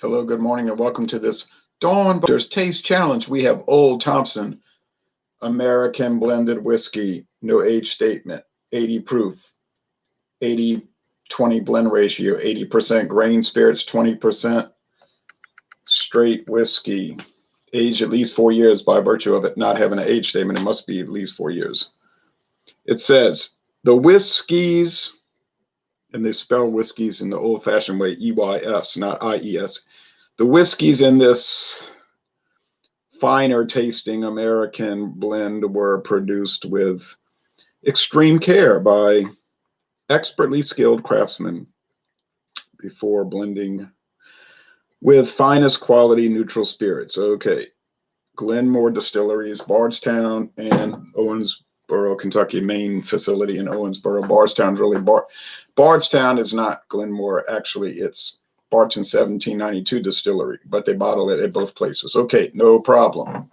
Hello, good morning, and welcome to this Dawn Busters Taste Challenge. We have Old Thompson American Blended Whiskey, no age statement, 80 proof, 80-20 blend ratio, 80% grain spirits, 20% straight whiskey. Aged at least 4 years by virtue of it not having an age statement. It must be at least 4 years. It says the whiskeys, and they spell whiskeys in the old-fashioned way, E-Y-S, not I-E-S. The whiskeys in this finer tasting American blend were produced with extreme care by expertly skilled craftsmen before blending with finest quality neutral spirits. Okay. Glenmore Distilleries, Bardstown, and Owensboro, Kentucky, main facility in Owensboro. Bardstown's really Bardstown is not Glenmore. Actually, it's Bardstown 1792 distillery, but they bottle it at both places. Okay, no problem.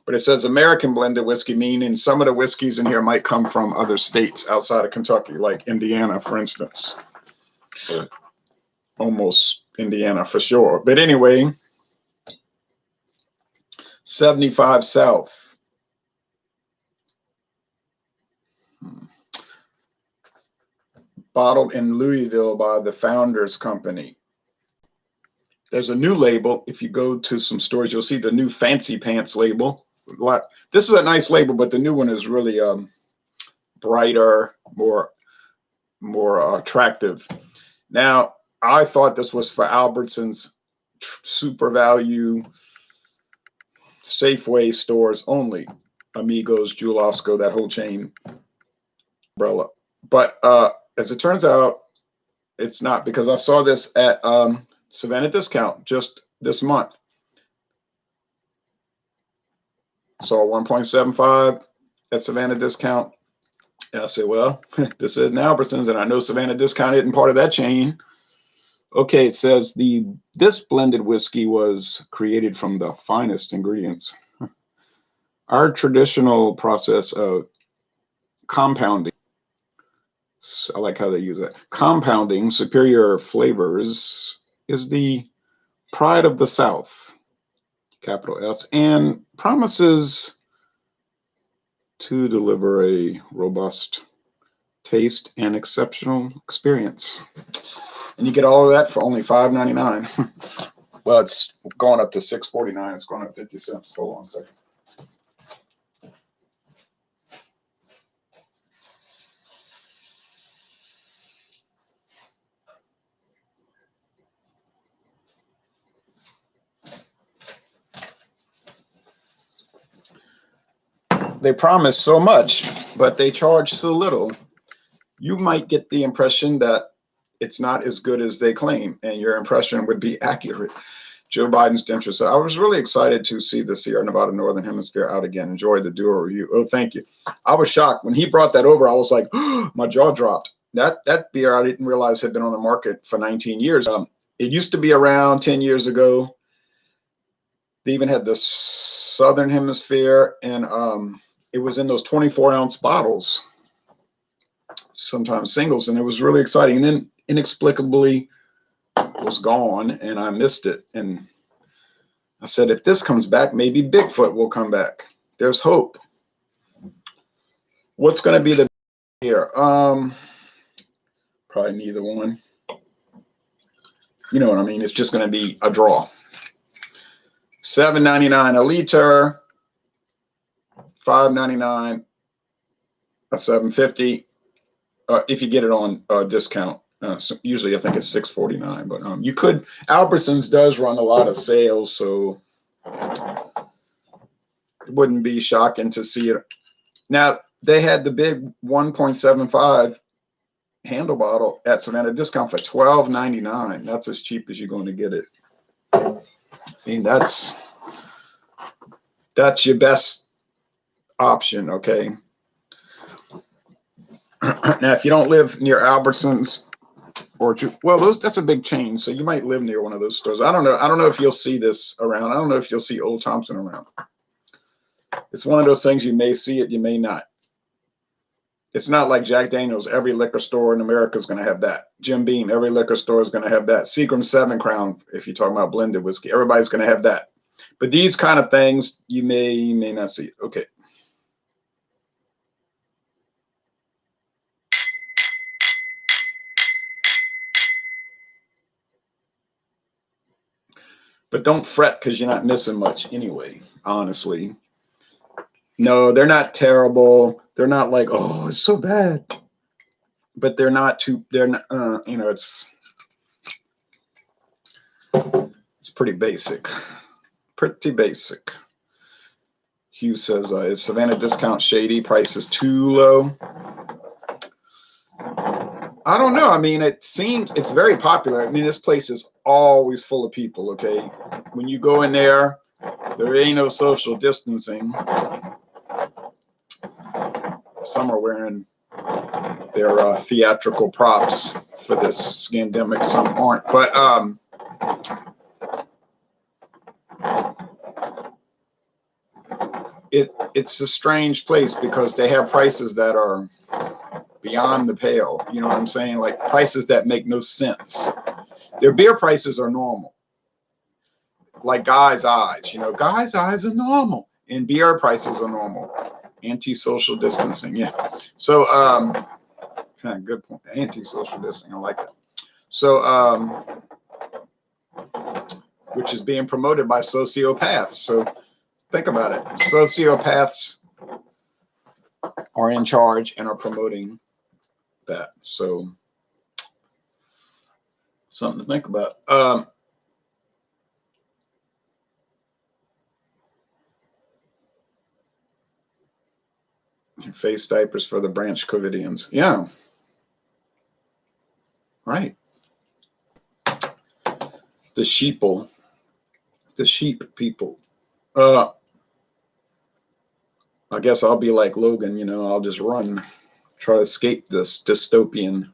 But it says American blended whiskey, meaning some of the whiskeys in here might come from other states outside of Kentucky, like Indiana, for instance. Almost Indiana for sure. But anyway, 75 South. Bottled in Louisville by the Founders Company. There's a new label. If you go to some stores, you'll see the new Fancy Pants label. This is a nice label, but the new one is really brighter, more attractive. Now, I thought this was for Albertsons super value Safeway stores only. Amigos, Jewel-Osco, that whole chain umbrella. But as it turns out, it's not, because I saw this at Savannah Discount just this month. Saw 1.75 at Savannah Discount. And I said, well, this is an Albertsons, and I know Savannah Discount isn't part of that chain. Okay, it says this blended whiskey was created from the finest ingredients. Our traditional process of compounding, I like how they use that, compounding superior flavors is the pride of the South, capital S, and promises to deliver a robust taste and exceptional experience. And you get all of that for only $5.99. Well, it's going up to $6.49. It's going up 50 cents. Hold on a second. They promise so much, but they charge so little. You might get the impression that it's not as good as they claim, and your impression would be accurate. Joe Biden's dentures. I was really excited to see the Sierra Nevada Northern Hemisphere out again. Enjoy the duo review. Oh, thank you. I was shocked when he brought that over. I was like, oh, my jaw dropped. That beer I didn't realize had been on the market for 19 years. It used to be around 10 years ago. They even had the Southern Hemisphere, and it was in those 24-ounce bottles, sometimes singles, and it was really exciting. And then inexplicably was gone, and I missed it. And I said, if this comes back, maybe Bigfoot will come back. There's hope. What's going to be the here? Probably neither one. You know what I mean? It's just going to be a draw. $7.99 a liter, $5.99 a $7.50 if you get it on discount. So usually I think it's $6.49, but you could. Albertsons does run a lot of sales, so it wouldn't be shocking to see it. Now, they had the big 1.75 handle bottle at Savannah Discount for $12.99. That's as cheap as you're going to get it. I mean, that's your best option, okay? Now, if you don't live near Albertsons, that's a big chain, so you might live near one of those stores. I don't know if you'll see this around. I don't know if you'll see Old Thompson around. It's one of those things, you may see it, you may not. It's not like Jack Daniels. Every liquor store in America is going to have that. Jim Beam, every liquor store is going to have that. Seagram 7 Crown, if you're talking about blended whiskey, everybody's going to have that. But these kind of things, you may not see. Okay. But don't fret because you're not missing much anyway, honestly. No, they're not terrible. They're not like, oh, it's so bad. But they're not too, they're not, you know, it's pretty basic. Pretty basic. Hugh says, is Savannah discount shady? Price is too low. I don't know. I mean, it seems it's very popular. I mean, this place is always full of people, okay? When you go in there, there ain't no social distancing. Some are wearing their theatrical props for this scandemic. Some aren't. But it's a strange place because they have prices that are beyond the pale. You know what I'm saying? Like prices that make no sense. Their beer prices are normal. Like Guy's Eyes, you know, Guy's Eyes are normal and beer prices are normal. Anti-social distancing. Yeah. So, good point. Anti-social distancing. I like that. So, which is being promoted by sociopaths. So think about it. Sociopaths are in charge and are promoting that. So something to think about. Face diapers for the Branch Covidians. Yeah. Right. The sheeple. The sheep people. I guess I'll be like Logan, you know, I'll just run, try to escape this dystopian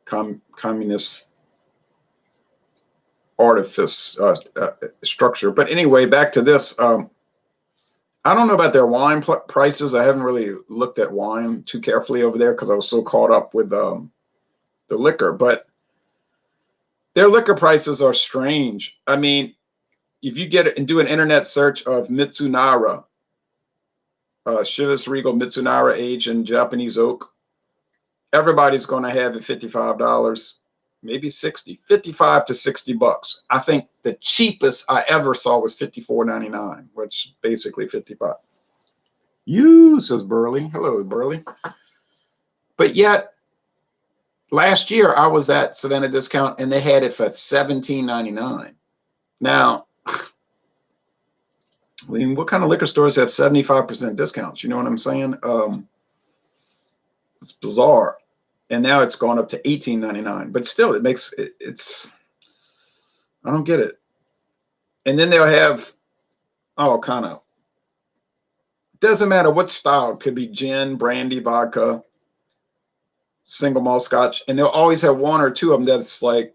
communist artifice structure. But anyway, back to this. I don't know about their wine prices. I haven't really looked at wine too carefully over there because I was so caught up with the liquor. But their liquor prices are strange. I mean, if you get it and do an internet search of Mitsunara, Chivas Regal Mitsunara aged in Japanese oak, everybody's going to have it $55, maybe 60, 55 to 60 bucks. I think the cheapest I ever saw was $54.99, which basically 55. You, says Burley. Hello, Burley. But yet, last year I was at Savannah Discount and they had it for $17.99. Now, I mean, what kind of liquor stores have 75% discounts? You know what I'm saying? It's bizarre. And now it's gone up to $18.99. But still, it makes it's I don't get it. And then they'll have kind of, doesn't matter what style. It could be gin, brandy, vodka, single malt scotch. And they'll always have one or two of them that's like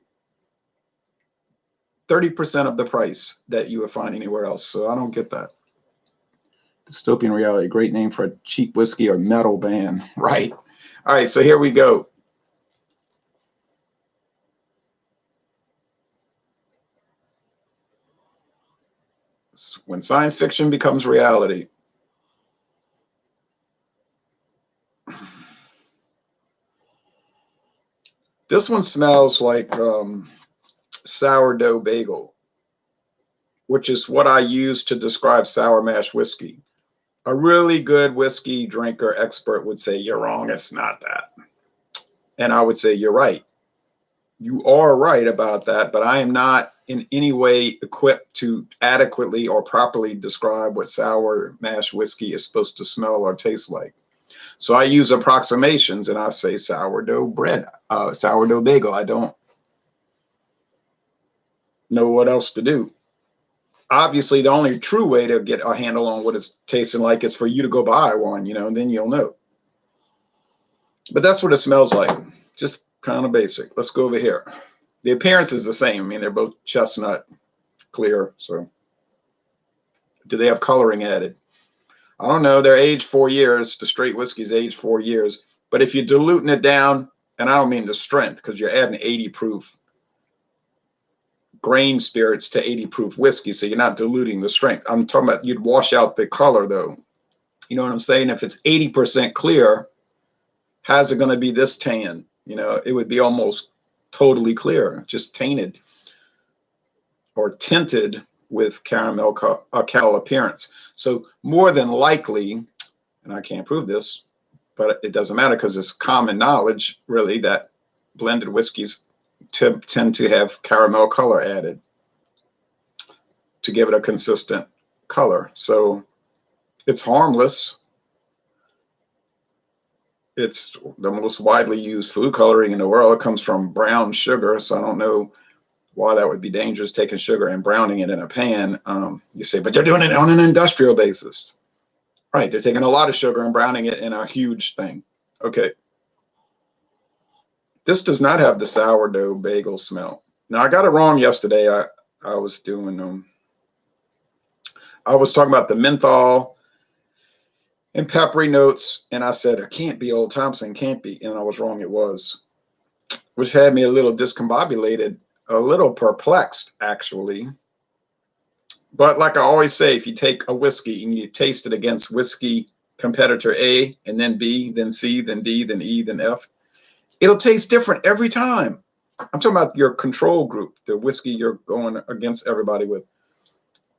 30% of the price that you would find anywhere else. So I don't get that. Dystopian reality, great name for a cheap whiskey or metal band. Right. All right, so here we go. When science fiction becomes reality. This one smells like sourdough bagel, which is what I use to describe sour mash whiskey. A really good whiskey drinker expert would say, you're wrong, it's not that. And I would say, you're right. You are right about that, but I am not in any way equipped to adequately or properly describe what sour mash whiskey is supposed to smell or taste like. So I use approximations and I say sourdough bread, sourdough bagel. I don't know what else to do. Obviously, the only true way to get a handle on what it's tasting like is for you to go buy one, you know, and then you'll know. But that's what it smells like. Just kind of basic. Let's go over here. The appearance is the same. I mean, they're both chestnut clear. So do they have coloring added? I don't know. They're aged 4 years. The straight whiskey's aged 4 years. But if you're diluting it down, and I don't mean the strength, because you're adding 80 proof grain spirits to 80 proof whiskey, so you're not diluting the strength. I'm talking about you'd wash out the color, though. You know what I'm saying? If it's 80% clear, how's it going to be this tan? You know, it would be almost totally clear, just tainted or tinted with caramel appearance. So more than likely, and I can't prove this, but it doesn't matter because it's common knowledge, really, that blended whiskeys tend to have caramel color added to give it a consistent color. So it's harmless. It's the most widely used food coloring in the world. It comes from brown sugar, so I don't know why that would be dangerous, taking sugar and browning it in a pan. You say, but they're doing it on an industrial basis. Right, they're taking a lot of sugar and browning it in a huge thing. Okay. This does not have the sourdough bagel smell. Now, I got it wrong yesterday. I was doing, I was talking about the menthol and peppery notes, and I said, it can't be Old Thompson, can't be. And I was wrong, it was, which had me a little discombobulated, a little perplexed, actually. But like I always say, if you take a whiskey and you taste it against whiskey competitor A, and then B, then C, then D, then E, then F, it'll taste different every time. I'm talking about your control group, the whiskey you're going against everybody with.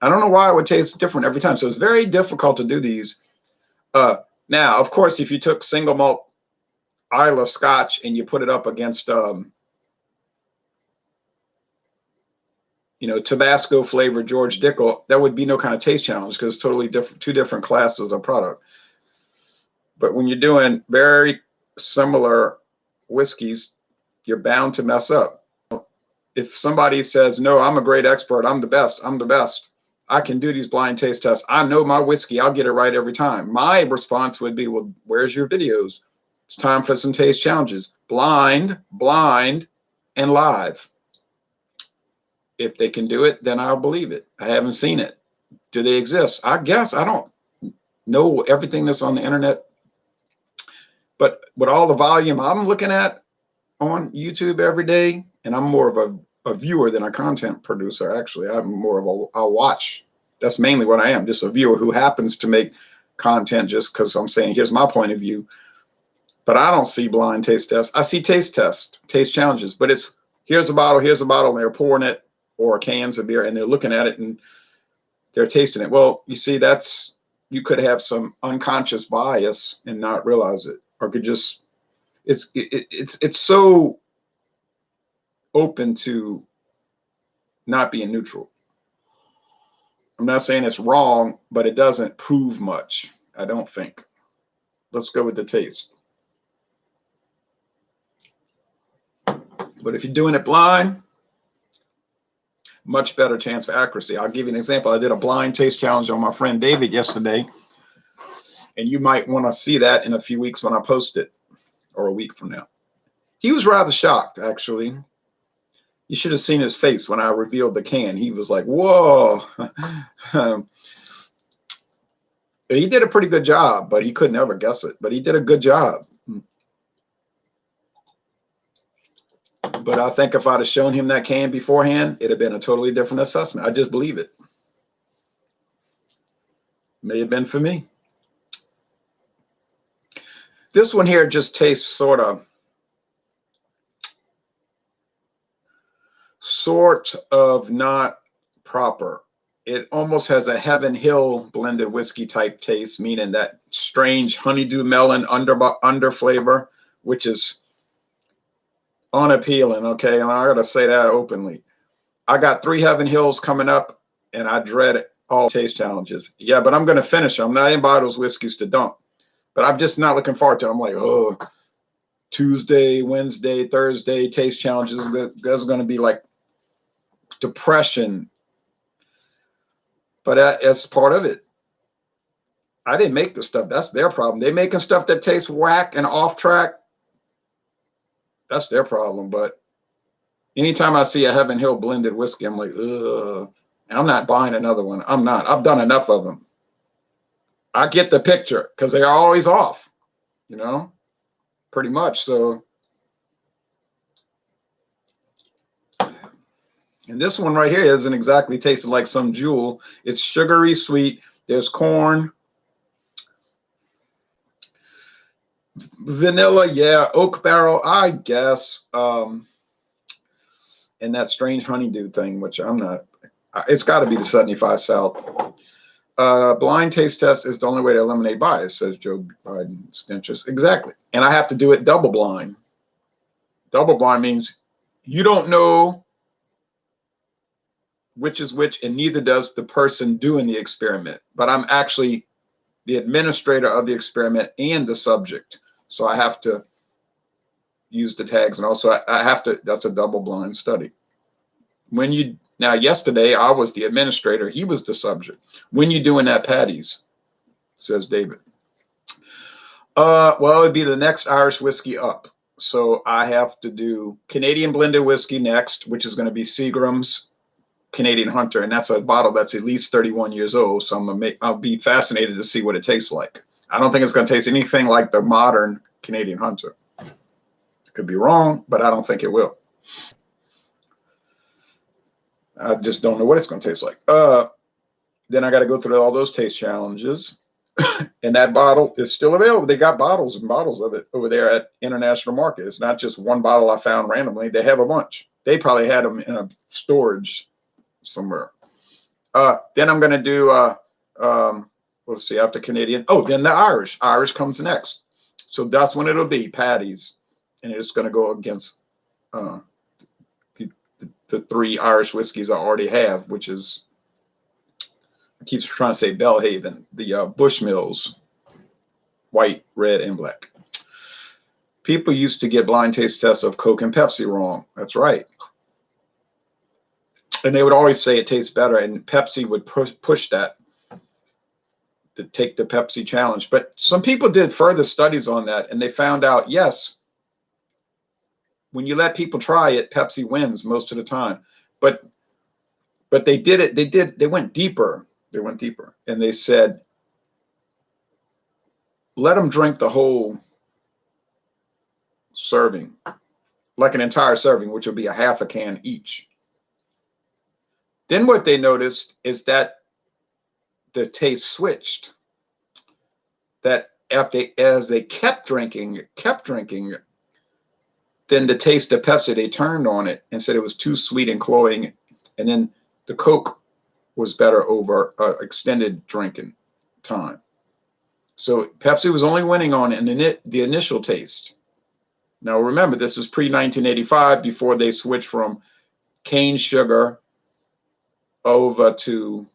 I don't know why it would taste different every time. So it's very difficult to do these. Now, of course, if you took single malt Islay Scotch and you put it up against, you know, Tabasco flavored George Dickel, there would be no kind of taste challenge because it's totally different, two different classes of product. But when you're doing very similar whiskeys, you're bound to mess up. If somebody says, no, I'm a great expert, I'm the best, I can do these blind taste tests, I know my whiskey, I'll get it right every time. My response would be, well, where's your videos? It's time for some taste challenges. Blind, and live. If they can do it, then I'll believe it. I haven't seen it. Do they exist? I guess. I don't know everything that's on the internet. But with all the volume I'm looking at on YouTube every day, and I'm more of a viewer than a content producer, actually. I'm more of I'll watch. That's mainly what I am, just a viewer who happens to make content just because I'm saying, here's my point of view. But I don't see blind taste tests. I see taste tests, taste challenges. But it's, here's a bottle, and they're pouring it, or cans of beer, and they're looking at it and they're tasting it. Well, you see, that's, you could have some unconscious bias and not realize it, or could just, it's so open to not being neutral. I'm not saying it's wrong, but it doesn't prove much, I don't think. Let's go with the taste. But if you're doing it blind, much better chance for accuracy. I'll give you an example. I did a blind taste challenge on my friend David yesterday, and you might want to see that in a few weeks when I post it, or a week from now. He was rather shocked, actually. You should have seen his face when I revealed the can. He was like, whoa. He did a pretty good job, but he couldn't ever guess it. But he did a good job. But I think if I'd have shown him that can beforehand, it'd have been a totally different assessment. I just believe it. May have been for me. This one here just tastes sort of not proper. It almost has a Heaven Hill blended whiskey type taste, meaning that strange honeydew melon under flavor, which is unappealing. Okay, and I gotta say that openly. I got 3 Heaven Hills coming up, and I dread all taste challenges. Yeah, but I'm gonna finish them. I'm not in bottles whiskeys to dump, but I'm just not looking forward to them. I'm like, oh, Tuesday, Wednesday, Thursday taste challenges. There's gonna be like depression, but that's part of it. I didn't make the stuff. That's their problem. They making stuff that tastes whack and off track. That's their problem. But anytime I see a Heaven Hill blended whiskey, I'm like, ugh. And I'm not buying another one. I'm not. I've done enough of them. I get the picture because they're always off, you know. pretty much. So, and this one right here isn't exactly tasting like some jewel. It's sugary sweet. There's corn, vanilla, yeah, oak barrel, I guess, and that strange honeydew thing, which I'm not. It's got to be the 75 South. Blind taste test is the only way to eliminate bias, says Joe Biden stenches. Exactly, and I have to do it double blind. Double blind means you don't know which is which, and neither does the person doing the experiment. But I'm actually the administrator of the experiment and the subject. So I have to use the tags. And also I have to, that's a double blind study. Now yesterday I was the administrator. He was the subject. When you doing that, Patties, says David. Well, it'd be the next Irish whiskey up. So I have to do Canadian blended whiskey next, which is going to be Seagram's Canadian Hunter, and that's a bottle that's at least 31 years old. So I'll be fascinated to see what it tastes like. I don't think it's going to taste anything like the modern Canadian Hunter. Could be wrong, but I don't think it will. I just don't know what it's going to taste like. Then I got to go through all those taste challenges, and that bottle is still available. They got bottles and bottles of it over there at International Market. It's not just one bottle I found randomly. They have a bunch. They probably had them in a storage somewhere. Then I'm going to do, let's see, after Canadian. Oh, then the Irish. Irish comes next. So that's when it'll be Patties. And it's going to go against the three Irish whiskeys I already have, which is, I keep trying to say Belhaven, the Bushmills, white, red, and black. People used to get blind taste tests of Coke and Pepsi wrong. That's right. And they would always say it tastes better, and Pepsi would push that to take the Pepsi challenge. But some people did further studies on that, and they found out, yes, when you let people try it, Pepsi wins most of the time. But they did it. They went deeper. They went deeper, and they said, let them drink the whole serving, like an entire serving, which would be a half a can each. Then what they noticed is that the taste switched. That as they kept drinking, then the taste of Pepsi, they turned on it and said it was too sweet and cloying. And then the Coke was better over extended drinking time. So Pepsi was only winning on the initial taste. Now remember, this is pre-1985, before they switched from cane sugar over to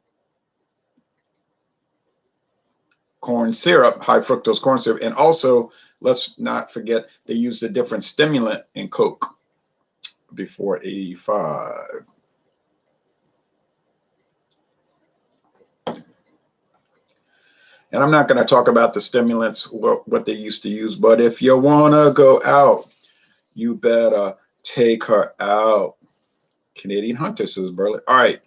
corn syrup, high fructose corn syrup. And also, let's not forget, they used a different stimulant in Coke before 85. And I'm not going to talk about the stimulants, what they used to use, but if you want to go out, you better take her out. Canadian Hunter, says Burley. All right.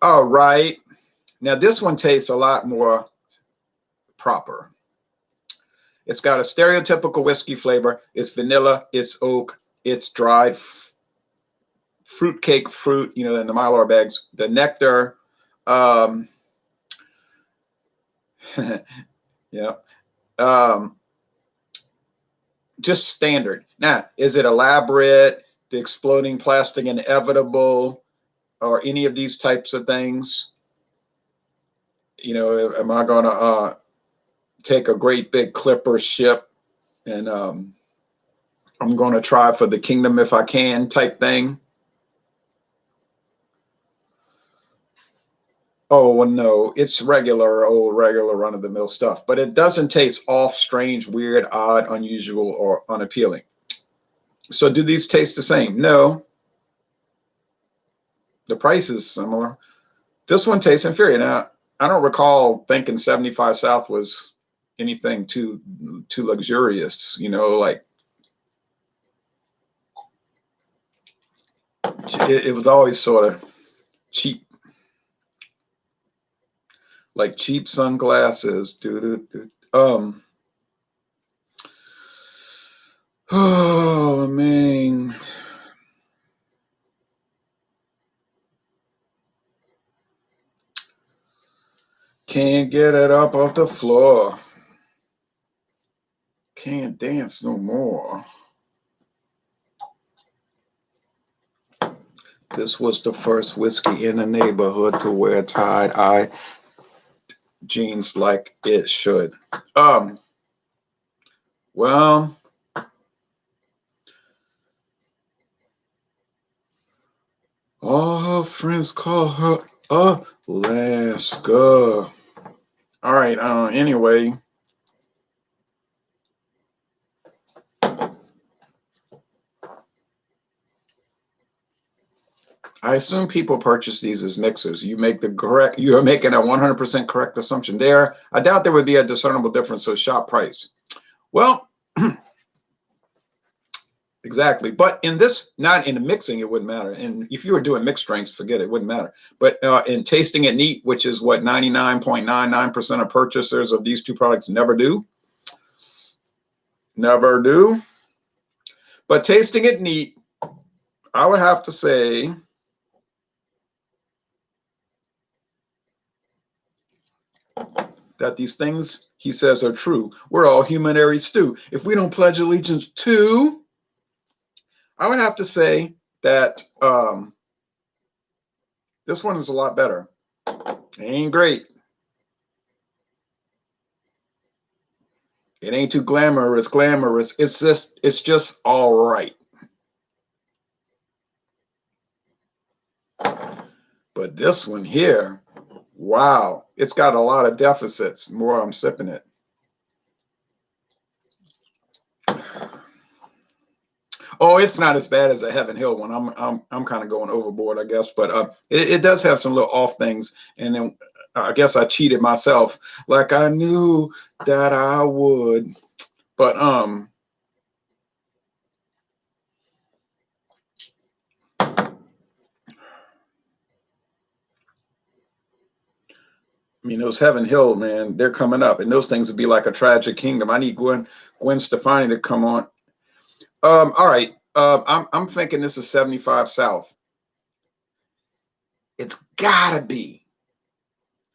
All right. Now this one tastes a lot more proper. It's got a stereotypical whiskey flavor. It's vanilla, it's oak, it's dried fruitcake fruit, in the Mylar bags, the nectar. Yeah. Just standard. Now, is it elaborate, the exploding plastic inevitable, or any of these types of things? Am I going to take a great big clipper ship and I'm going to try for the kingdom if I can type thing? Oh, well, no, it's regular run-of-the-mill stuff, but it doesn't taste off, strange, weird, odd, unusual, or unappealing. So do these taste the same? No. The price is similar. This one tastes inferior. Now, I don't recall thinking 75 South was anything too luxurious, like it was always sort of cheap, like cheap sunglasses. Oh man. Can't get it up off the floor. Can't dance no more. This was the first whiskey in the neighborhood to wear tie-dye jeans like it should. Well, all her friends call her Alaska. All right, anyway. I assume people purchase these as mixers. You are making a 100% correct assumption there. I doubt there would be a discernible difference, so shop price. Well, exactly. But in this, not in the mixing, it wouldn't matter. And if you were doing mixed drinks, forget it, it wouldn't matter. But in tasting it neat, which is what 99.99% of purchasers of these two products never do. Never do. But tasting it neat, I would have to say that these things he says are true. We're all humanary stew. If we don't pledge allegiance to, I would have to say that this one is a lot better. It ain't great. It ain't too glamorous. It's just all right. But this one here, wow, it's got a lot of deficits. The more I'm sipping it. Oh, it's not as bad as a Heaven Hill one. I'm kind of going overboard, I guess, but it does have some little off things. And then I guess I cheated myself, like I knew that I would. But I mean, those Heaven Hill, man, they're coming up, and those things would be like a Tragic Kingdom. I need Gwen Stefani to come on. All right. I'm thinking this is 75 South. It's gotta be.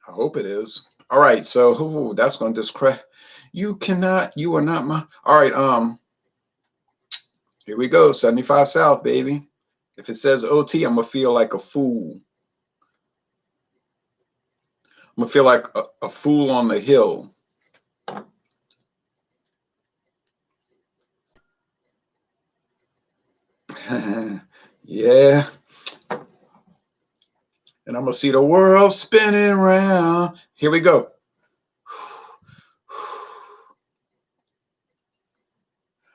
I hope it is. All right. So that's going to discredit. You are not my. All right. Here we go. 75 South, baby. If it says OT, I'm going to feel like a fool. I'm going to feel like a fool on the hill. Yeah. And I'm going to see the world spinning around. Here we go.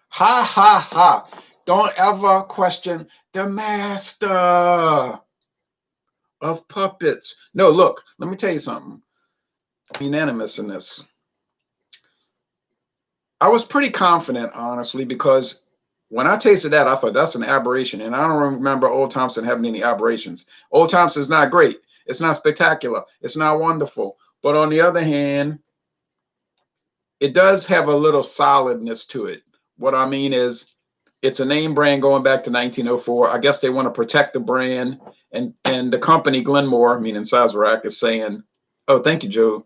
Ha, ha, ha. Don't ever question the master of puppets. No, look, let me tell you something. I'm unanimous in this. I was pretty confident, honestly, because when I tasted that, I thought that's an aberration. And I don't remember Old Thompson having any aberrations. Old Thompson's not great. It's not spectacular. It's not wonderful. But on the other hand, it does have a little solidness to it. What I mean is, it's a name brand going back to 1904. I guess they want to protect the brand. And the company, Glenmore, meaning Sazerac, is saying, oh, thank you, Joe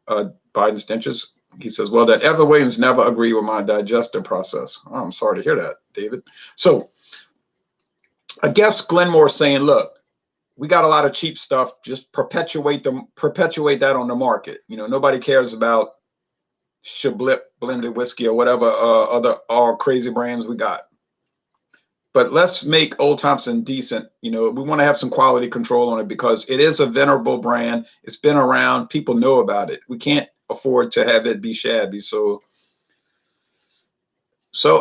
Biden Stenches. He says, well, that Ever Williams never agreed with my digestive process. Oh, I'm sorry to hear that, David. So I guess Glenmore's saying, look, we got a lot of cheap stuff. Just perpetuate that on the market. You know, nobody cares about Chablis blended whiskey or whatever other crazy brands we got. But let's make Old Thompson decent. You know, we want to have some quality control on it because it is a venerable brand. It's been around. People know about it. We can't afford to have it be shabby. So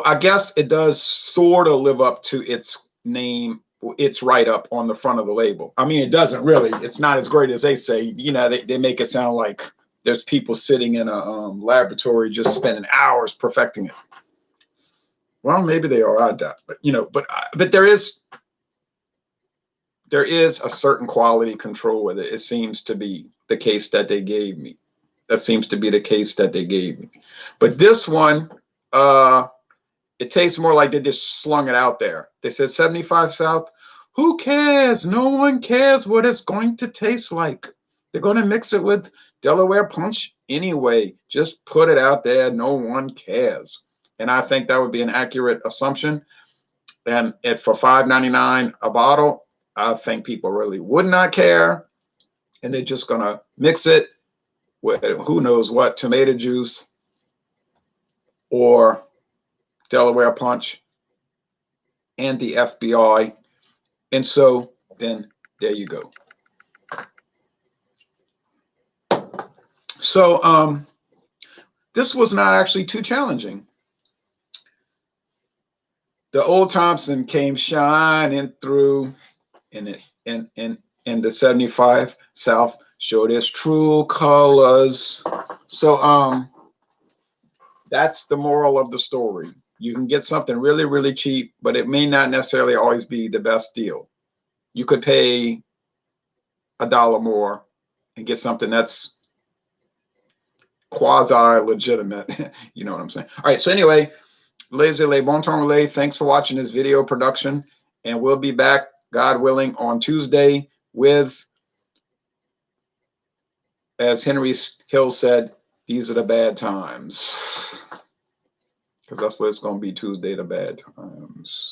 I guess it does sort of live up to its name, its write-up on the front of the label. I mean, it doesn't really. It's not as great as they say. You know, they make it sound like there's people sitting in a laboratory just spending hours perfecting it. Well, maybe they are. I doubt, but you know, but there is there is a certain quality control with it. It seems to be the case that they gave me. That seems to be the case that they gave me. But this one, it tastes more like they just slung it out there. They said 75 South. Who cares? No one cares what it's going to taste like. They're going to mix it with Delaware Punch anyway. Just put it out there. No one cares. And I think that would be an accurate assumption. And for $5.99 a bottle, I think people really would not care. And they're just going to mix it with who knows what, tomato juice or Delaware Punch and the FBI. And so then there you go. So this was not actually too challenging. The old Thompson came shining through, and the 75 South showed its true colors. So that's the moral of the story. You can get something really, really cheap, but it may not necessarily always be the best deal. You could pay $1 more and get something that's quasi-legitimate. You know what I'm saying? All right. So anyway, bon temps relay. Thanks for watching this video production, and we'll be back, God willing, on Tuesday with, as Henry Hill said, these are the bad times. Because that's what it's going to be, Tuesday, the bad times.